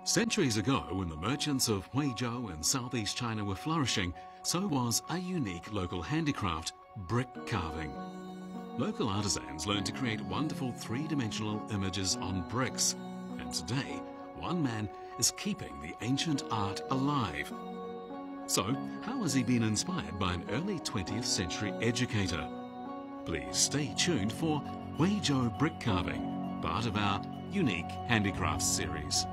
Centuries ago, when the merchants of HUIZHOU and southeast China were flourishing, so was a unique local handicraft, brick carving. Local artisans learned to create wonderful three-dimensional images on bricks, and today, one man is keeping the ancient art alive. So, how has he been inspired by an early 20th century educator? Please stay tuned for HUIZHOU brick carving, part of our unique handicrafts series.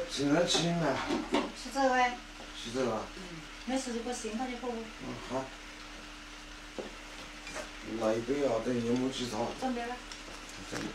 今天吃咩？吃这个呗。吃这个。没事就不行，他就不。好。来一杯啊，等于没起草。准备了。准备。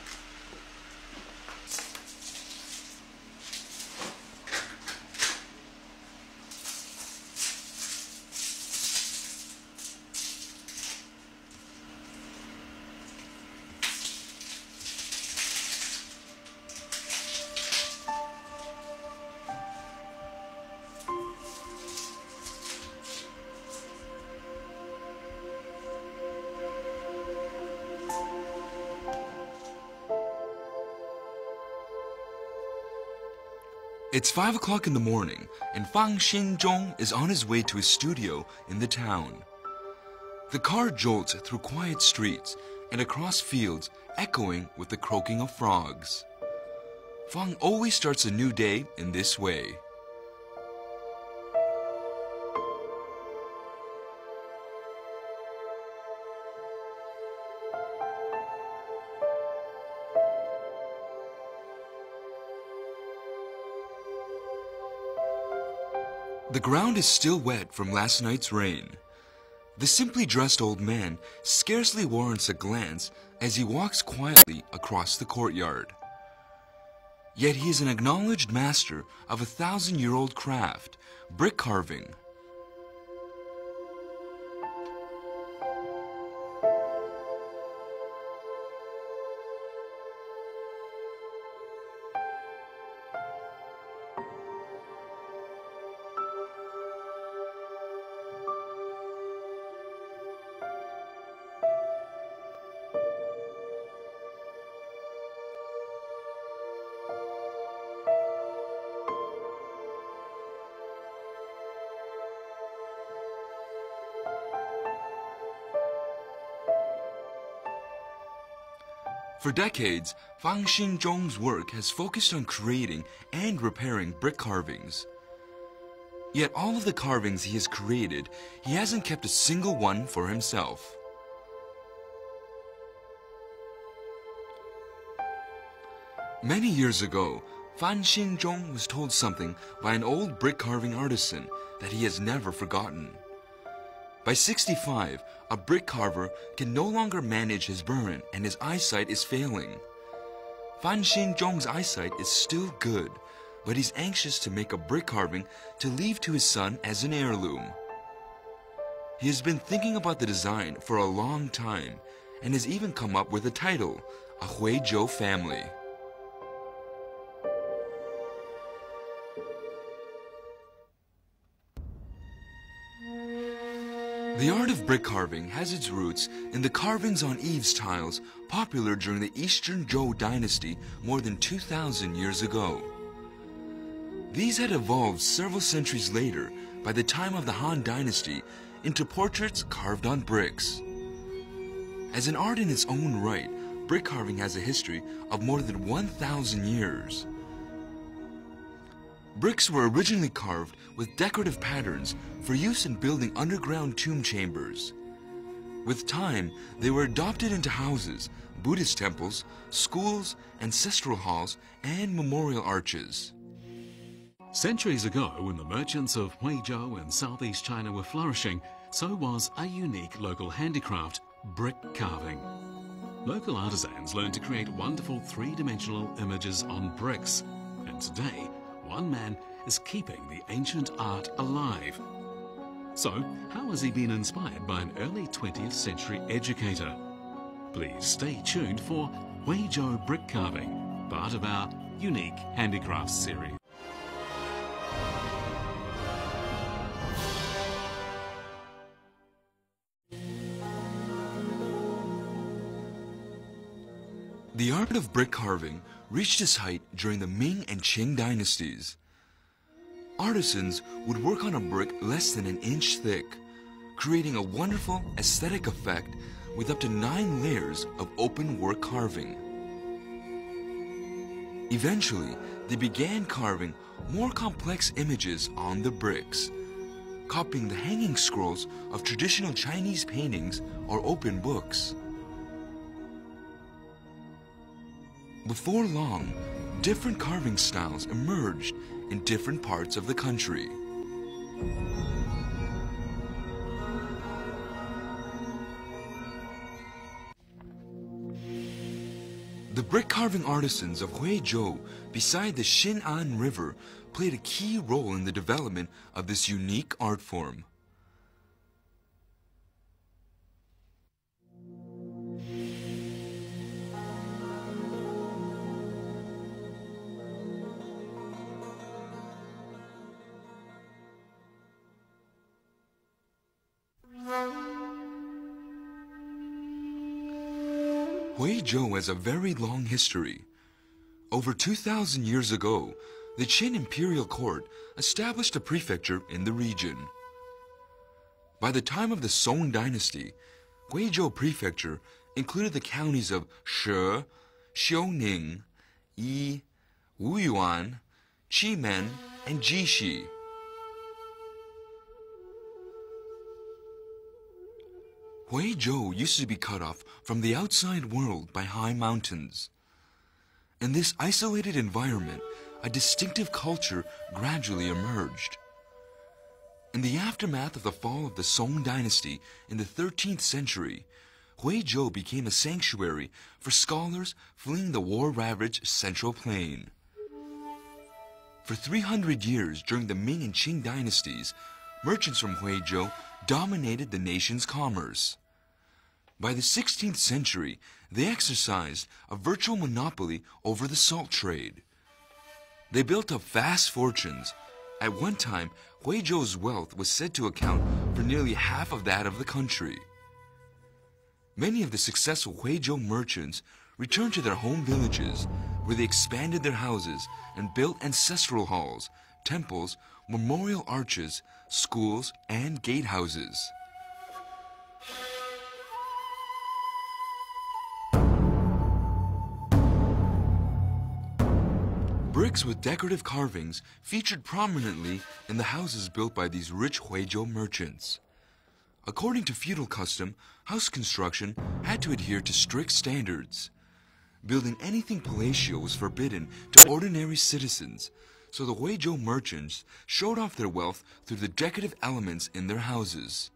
It's 5 o'clock in the morning, and Fang Xinzhong is on his way to his studio in the town. The car jolts through quiet streets and across fields echoing with the croaking of frogs. Fang always starts a new day in this way. The ground is still wet from last night's rain. The simply dressed old man scarcely warrants a glance as he walks quietly across the courtyard. Yet he is an acknowledged master of a 1,000-year-old craft, brick carving. For decades, Fang Xinzhong's work has focused on creating and repairing brick carvings. Yet all of the carvings he has created, he hasn't kept a single one for himself. Many years ago, Fan Xinzhong was told something by an old brick carving artisan that he has never forgotten. By 65, a brick carver can no longer manage his burn and his eyesight is failing. Fan Xinzhong's eyesight is still good, but he's anxious to make a brick carving to leave to his son as an heirloom. He has been thinking about the design for a long time and has even come up with a title, a HUIZHOU family. The art of brick carving has its roots in the carvings on eaves tiles popular during the Eastern Zhou dynasty more than 2,000 years ago. These had evolved several centuries later, by the time of the Han dynasty, into portraits carved on bricks. As an art in its own right, brick carving has a history of more than 1,000 years. Bricks were originally carved with decorative patterns for use in building underground tomb chambers. With time, they were adopted into houses, Buddhist temples, schools, ancestral halls, and memorial arches. Centuries ago, when the merchants of HUIZHOU and southeast China were flourishing, so was a unique local handicraft, brick carving. Local artisans learned to create wonderful three-dimensional images on bricks, and today, one man is keeping the ancient art alive. So, how has he been inspired by an early 20th century educator? Please stay tuned for HUIZHOU brick carving, part of our unique handicrafts series. The art of brick carving reached its height during the Ming and Qing dynasties. Artisans would work on a brick less than an inch thick, creating a wonderful aesthetic effect with up to 9 layers of open work carving. Eventually, they began carving more complex images on the bricks, copying the hanging scrolls of traditional Chinese paintings or open books. Before long, different carving styles emerged in different parts of the country. The brick carving artisans of HUIZHOU beside the Xin'an River played a key role in the development of this unique art form. HUIZHOU has a very long history. Over 2,000 years ago, the Qin imperial court established a prefecture in the region. By the time of the Song dynasty, Huizhou prefecture included the counties of She, Xiuning, Yi, Wuyuan, Qimen, and Jixi. Huizhou used to be cut off from the outside world by high mountains. In this isolated environment, a distinctive culture gradually emerged. In the aftermath of the fall of the Song dynasty in the 13th century, Huizhou became a sanctuary for scholars fleeing the war-ravaged Central Plain. For 300 years during the Ming and Qing dynasties, merchants from Huizhou dominated the nation's commerce. By the 16th century, they exercised a virtual monopoly over the salt trade. They built up vast fortunes. At one time, Huizhou's wealth was said to account for nearly half of that of the country. Many of the successful Huizhou merchants returned to their home villages, where they expanded their houses and built ancestral halls, temples, memorial arches, schools, and gatehouses. Bricks with decorative carvings featured prominently in the houses built by these rich Huizhou merchants. According to feudal custom, house construction had to adhere to strict standards. Building anything palatial was forbidden to ordinary citizens, so the Huizhou merchants showed off their wealth through the decorative elements in their houses.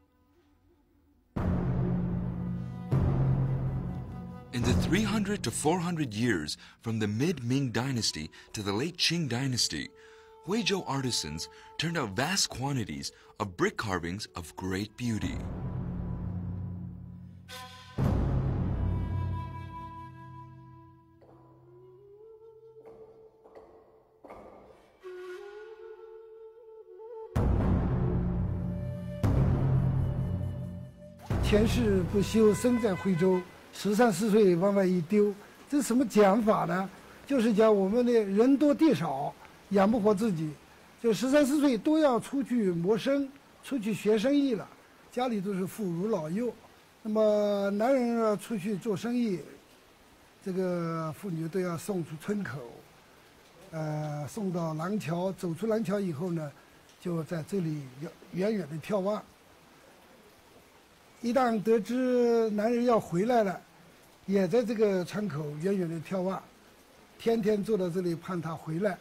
In the 300 to 400 years from the mid-Ming dynasty to the late Qing dynasty, Huizhou artisans turned out vast quantities of brick carvings of great beauty. "前世不修，身在徽州，13、14岁往外一丢。"这什么讲法呢？就是讲我们的人多地少，养不活自己，就13、14岁都要出去谋生，出去学生意了。家里都是妇孺老幼，那么男人要出去做生意，这个妇女都要送出村口，送到廊桥，走出廊桥以后呢，就在这里远远的眺望。一旦得知男人要回来了，也在这个窗口远远的眺望，天天坐到这里盼他回来。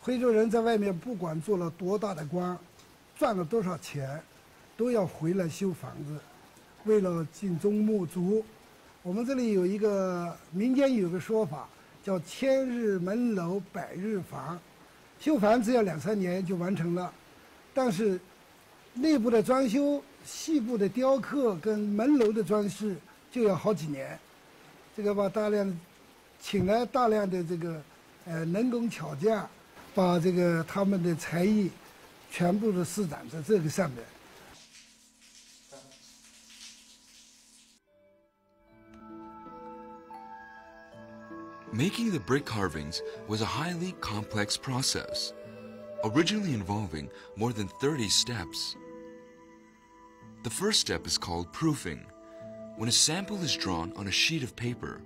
徽州人在外面不管做了多大的官，赚了多少钱，都要回来修房子，为了尽忠睦族。我们这里有一个民间有个说法，叫1000日门楼100日房，修房子要2、3年就完成了，但是内部的装修、细部的雕刻跟门楼的装饰就要好几年。这个把请来大量的这个能工巧匠，把这个他们的才艺全部都施展在这个上面。Making the brick carvings was a highly complex process, originally involving more than 30 steps. The first step is called proofing, when a sample is drawn on a sheet of paper.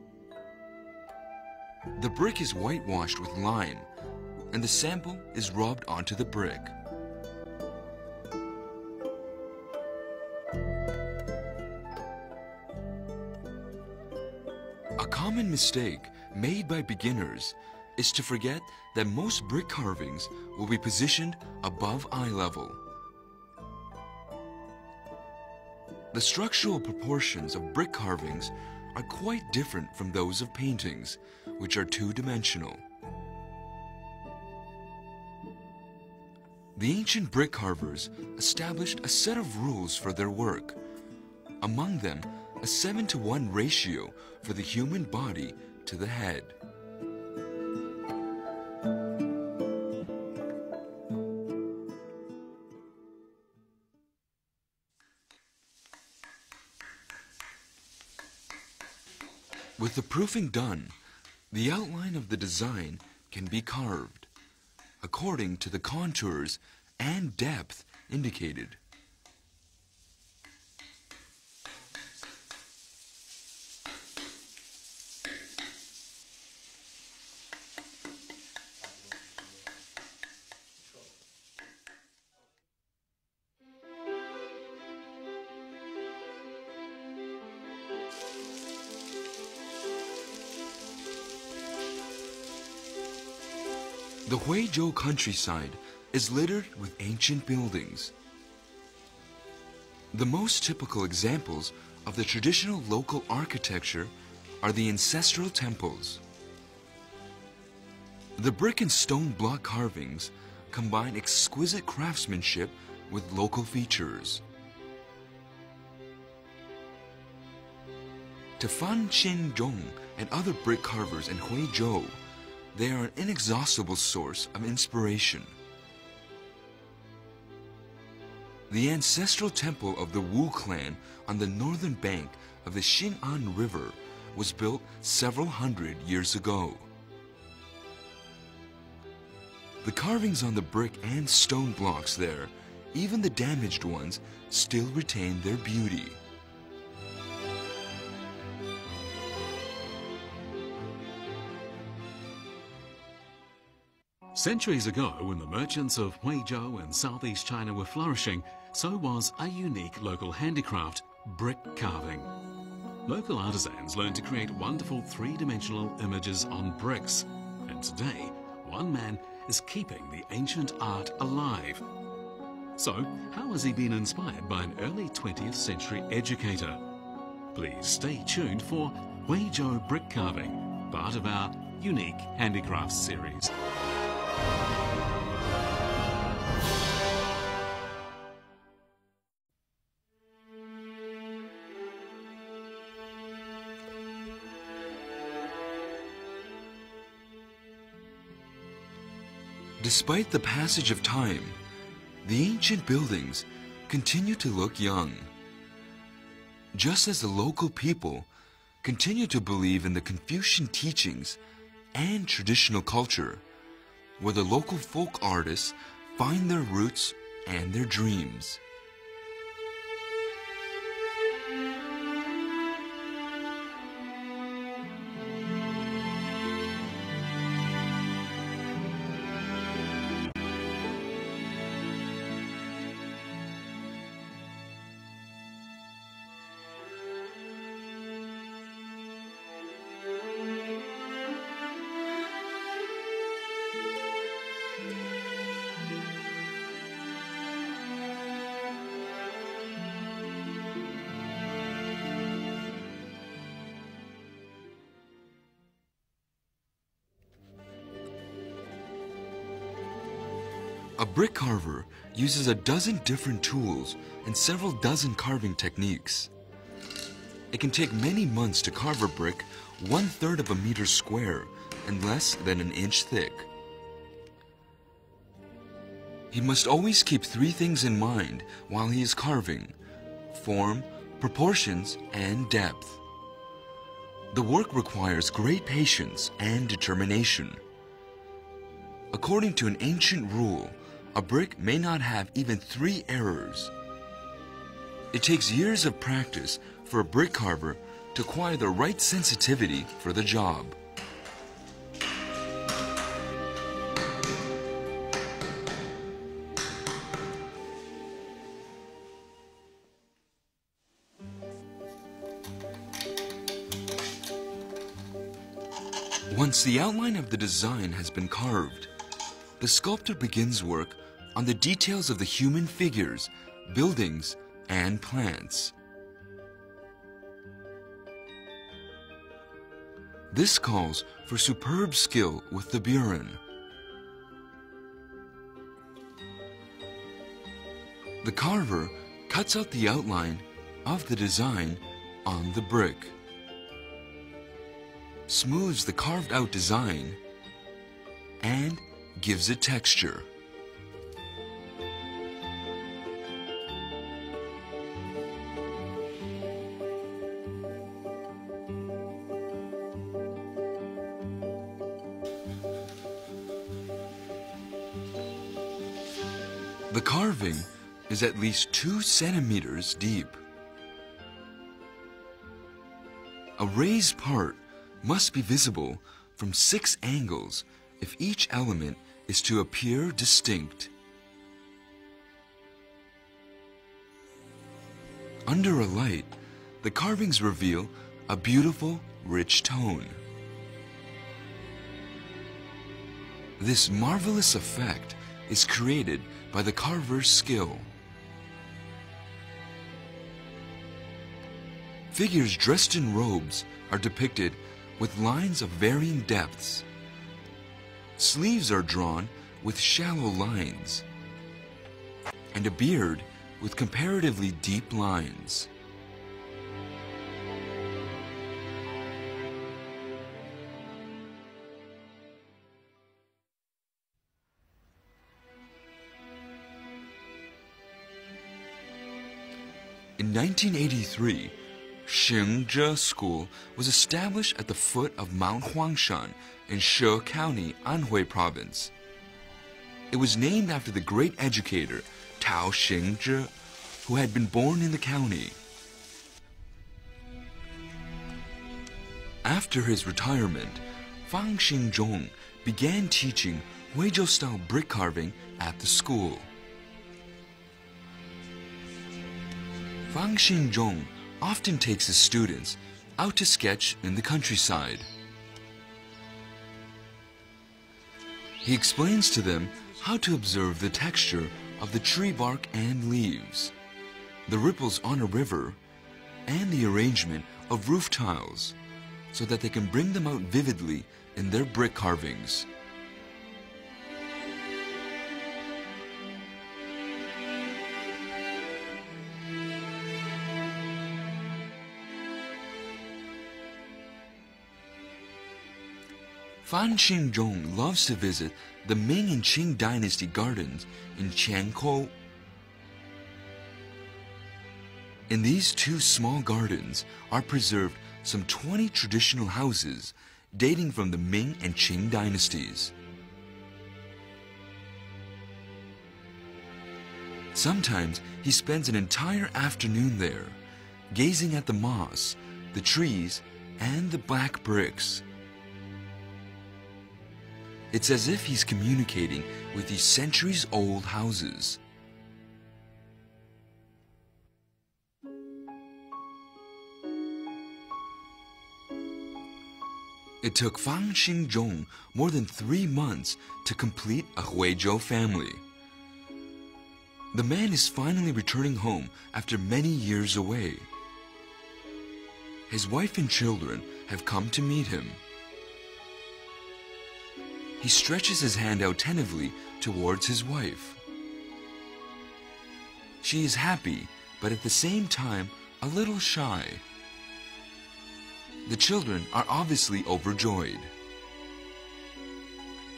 The brick is whitewashed with lime, and the sample is rubbed onto the brick. A common mistake made by beginners is to forget that most brick carvings will be positioned above eye level. The structural proportions of brick carvings are quite different from those of paintings, which are two-dimensional. The ancient brick carvers established a set of rules for their work. Among them, a 7:1 ratio for the human body to the head. With the proofing done, the outline of the design can be carved. according to the contours and depth indicated. The HUIZHOU countryside is littered with ancient buildings. The most typical examples of the traditional local architecture are the ancestral temples. The brick and stone block carvings combine exquisite craftsmanship with local features. To Fan Xinzhong and other brick carvers in HUIZHOU, they are an inexhaustible source of inspiration. The ancestral temple of the Wu clan on the northern bank of the Xin'an River was built several hundred years ago. The carvings on the brick and stone blocks there, even the damaged ones, still retain their beauty. Centuries ago, when the merchants of HUIZHOU and southeast China were flourishing, so was a unique local handicraft, brick carving. Local artisans learned to create wonderful three-dimensional images on bricks, and today, one man is keeping the ancient art alive. So, how has he been inspired by an early 20th century educator? Please stay tuned for HUIZHOU brick carving, part of our unique handicrafts series. Despite the passage of time, the ancient buildings continue to look young. Just as the local people continue to believe in the Confucian teachings and traditional culture, where the local folk artists find their roots and their dreams. A brick carver uses a dozen different tools and several dozen carving techniques. It can take many months to carve a brick 1/3 of a meter square and less than an inch thick. He must always keep three things in mind while he is carving: form, proportions, and depth. The work requires great patience and determination. According to an ancient rule, a brick may not have even 3 errors. It takes years of practice for a brick carver to acquire the right sensitivity for the job. Once the outline of the design has been carved, the sculptor begins work on the details of the human figures, buildings, and plants. This calls for superb skill with the burin. The carver cuts out the outline of the design on the brick, smooths the carved out design, and gives it texture. The carving is at least 2 centimeters deep. A raised part must be visible from 6 angles if each element is to appear distinct. Under a light, the carvings reveal a beautiful, rich tone. This marvelous effect is created by the carver's skill. Figures dressed in robes are depicted with lines of varying depths. Sleeves are drawn with shallow lines, and a beard with comparatively deep lines. In 1983, HUIZHOU School was established at the foot of Mount Huangshan in She County, Anhui Province. It was named after the great educator Tao Xingzhi, who had been born in the county. After his retirement, Fang Xingzhong began teaching HUIZHOU-style brick carving at the school. Fang Xingzhong often takes his students out to sketch in the countryside. He explains to them how to observe the texture of the tree bark and leaves, the ripples on a river, and the arrangement of roof tiles, so that they can bring them out vividly in their brick carvings. Fan Xingzhong loves to visit the Ming and Qing dynasty gardens in Qiankou. In these 2 small gardens are preserved some 20 traditional houses dating from the Ming and Qing dynasties. Sometimes he spends an entire afternoon there, gazing at the moss, the trees, and the black bricks. It's as if he's communicating with these centuries-old houses. It took Fang Xingzhong more than 3 months to complete a HUIZHOU family. The man is finally returning home after many years away. His wife and children have come to meet him. He stretches his hand out tentatively towards his wife. She is happy, but at the same time a little shy. The children are obviously overjoyed.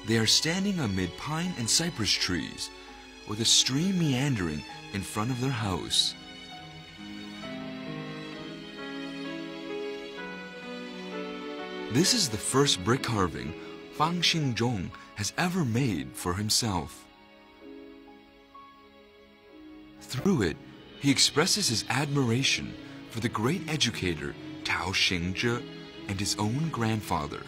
They are standing amid pine and cypress trees, with a stream meandering in front of their house. This is the first brick carving Fang Xingzhong has ever made for himself. Through it, he expresses his admiration for the great educator Tao Xingzhi and his own grandfather.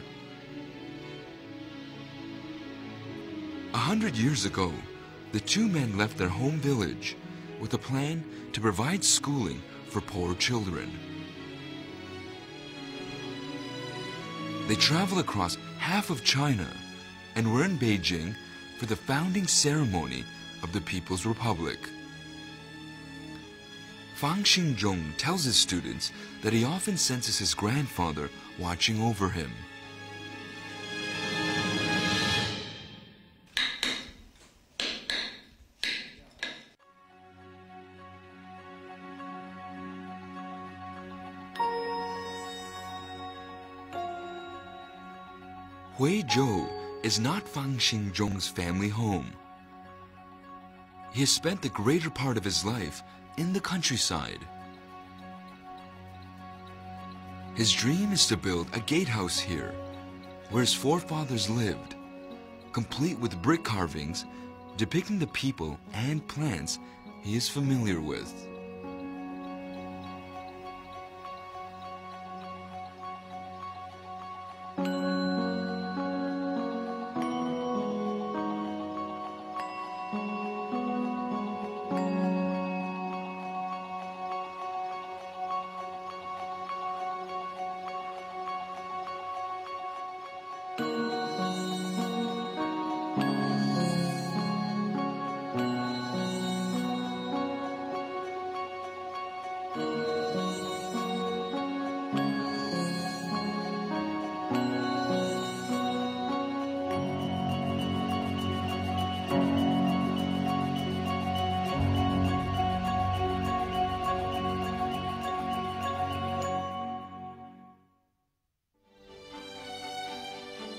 100 years ago, the 2 men left their home village with a plan to provide schooling for poor children. They traveled across half of China and were in Beijing for the founding ceremony of the People's Republic. Fang Xingzhong tells his students that he often senses his grandfather watching over him. HUIZHOU is not Fang Xingzhong's family home. He has spent the greater part of his life in the countryside. His dream is to build a gatehouse here, where his forefathers lived, complete with brick carvings depicting the people and plants he is familiar with.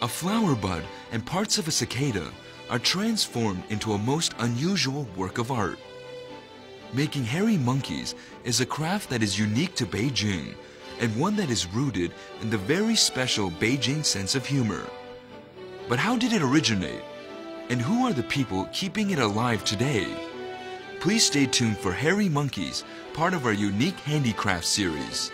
A flower bud and parts of a cicada are transformed into a most unusual work of art. Making hairy monkeys is a craft that is unique to Beijing and one that is rooted in the very special Beijing sense of humor. But how did it originate? And who are the people keeping it alive today? Please stay tuned for Hairy Monkeys, part of our unique handicraft series.